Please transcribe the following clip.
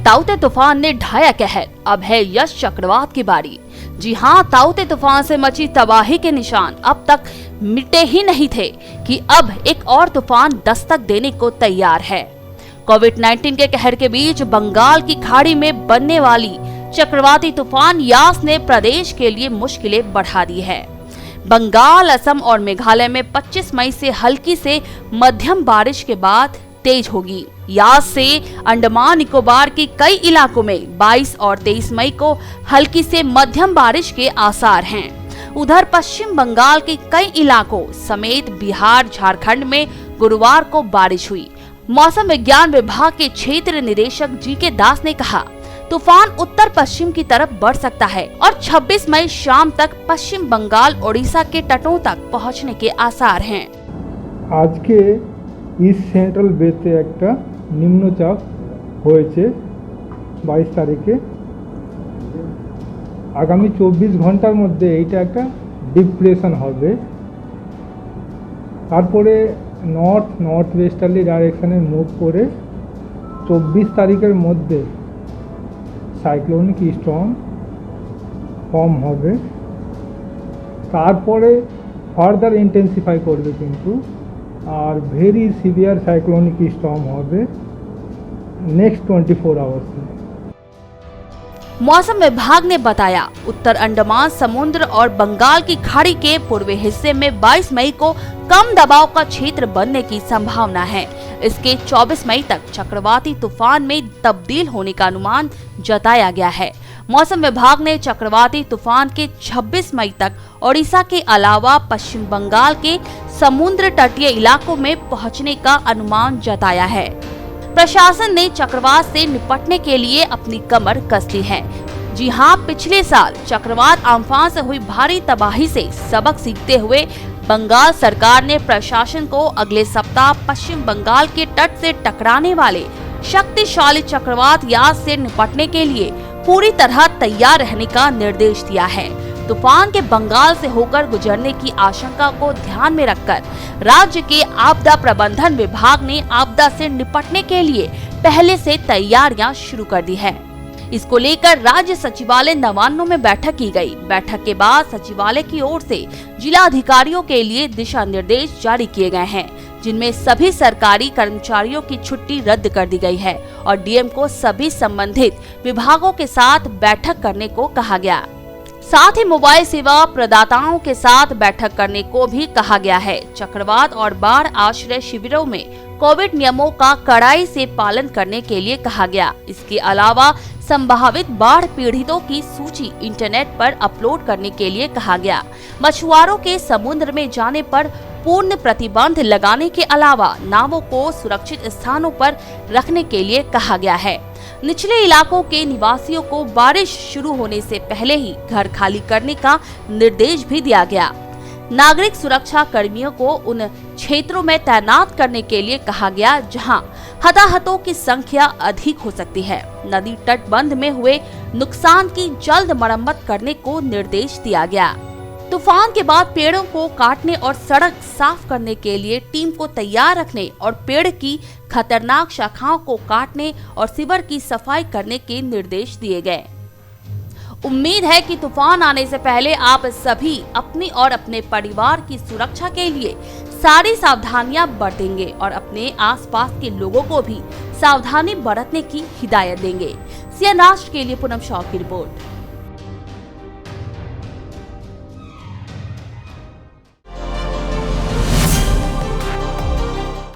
ताउते तूफान ने ढाया कहर, अब है यश चक्रवात की बारी। जी हां, ताउते तूफान से मची तबाही के निशान अब तक मिटे ही नहीं थे कि अब एक और तूफान दस्तक देने को तैयार है। कोविड-19 के कहर के बीच बंगाल की खाड़ी में बनने वाली चक्रवाती तूफान यास ने प्रदेश के लिए मुश्किलें बढ़ा दी है। बंगाल, असम और मेघालय में 25 मई से हल्की से मध्यम बारिश के बाद तेज होगी। यास से अंडमान निकोबार के कई इलाकों में 22 और 23 मई को हल्की से मध्यम बारिश के आसार हैं। उधर पश्चिम बंगाल के कई इलाकों समेत बिहार, झारखंड में गुरुवार को बारिश हुई। मौसम विज्ञान विभाग के क्षेत्र निदेशक जी.के. दास ने कहा, तूफान उत्तर पश्चिम की तरफ बढ़ सकता है और 26 मई शाम तक पश्चिम बंगाल, ओडिशा के तटों तक पहुंचने के आसार हैं। आज के ইস্ট সেন্ট্রাল বেতে একটা নিম্নচাপ হয়েছে 22 তারিখে। আগামী 24 ঘন্টার মধ্যে এইটা একটা ডিপ্রেশন হবে, তারপরে নর্থ ওয়েস্টার্লি ডাইরেকশনে মুভ করে 24 তারিখের মধ্যে সাইক্লোনিক স্টর্ম ফর্ম হবে, তারপরে ফার্দার ইন্টেন্সিফাই করবে কিন্তু और वेरी सीवियर साइक्लोनिक स्टॉर्म होवे नेक्स्ट 24 आवर्स में। मौसम विभाग ने बताया, उत्तर अंडमान समुद्र और बंगाल की खाड़ी के पूर्वी हिस्से में 22 मई को कम दबाव का क्षेत्र बनने की संभावना है। इसके 24 मई तक चक्रवाती तूफान में तब्दील होने का अनुमान जताया गया है। मौसम विभाग ने चक्रवाती तूफान के 26 मई तक ओडिशा के अलावा पश्चिम बंगाल के समुद्र तटीय इलाकों में पहुंचने का अनुमान जताया है। प्रशासन ने चक्रवात से निपटने के लिए अपनी कमर कस ली है। जी हां, पिछले साल चक्रवात आम्फान से हुई भारी तबाही से सबक सीखते हुए बंगाल सरकार ने प्रशासन को अगले सप्ताह पश्चिम बंगाल के तट से टकराने वाले शक्तिशाली चक्रवात यास से निपटने के लिए पूरी तरह तैयार रहने का निर्देश दिया है। तूफान के बंगाल से होकर गुजरने की आशंका को ध्यान में रखकर राज्य के आपदा प्रबंधन विभाग ने आपदा से निपटने के लिए पहले से तैयारियां शुरू कर दी है। इसको लेकर राज्य सचिवालय नवान्नों में बैठक की गई। बैठक के बाद सचिवालय की ओर से जिला अधिकारियों के लिए दिशा निर्देश जारी किए गए हैं, जिनमें सभी सरकारी कर्मचारियों की छुट्टी रद्द कर दी गई है और डीएम को सभी संबंधित विभागों के साथ बैठक करने को कहा गया। साथ ही मोबाइल सेवा प्रदाताओं के साथ बैठक करने को भी कहा गया है। चक्रवात और बाढ़ आश्रय शिविरों में कोविड नियमों का कड़ाई से पालन करने के लिए कहा गया। इसके अलावा संभावित बाढ़ पीड़ितों की सूची इंटरनेट पर अपलोड करने के लिए कहा गया। मछुआरों के समुद्र में जाने पर पूर्ण प्रतिबंध लगाने के अलावा नावों को सुरक्षित स्थानों पर रखने के लिए कहा गया है। निचले इलाकों के निवासियों को बारिश शुरू होने से पहले ही घर खाली करने का निर्देश भी दिया गया। नागरिक सुरक्षा कर्मियों को उन क्षेत्रों में तैनात करने के लिए कहा गया जहां हताहतों की संख्या अधिक हो सकती है। नदी तटबंध में हुए नुकसान की जल्द मरम्मत करने को निर्देश दिया गया। तूफान के बाद पेड़ों को काटने और सड़क साफ करने के लिए टीम को तैयार रखने और पेड़ की खतरनाक शाखाओं को काटने और सीवर की सफाई करने के निर्देश दिए गए। उम्मीद है कि तूफान आने से पहले आप सभी अपनी और अपने परिवार की सुरक्षा के लिए सारी सावधानियां बरतेंगे और अपने आसपास के लोगों को भी सावधानी बरतने की हिदायत देंगे। सीएन राष्ट्र के लिए पूनम शॉ की रिपोर्ट।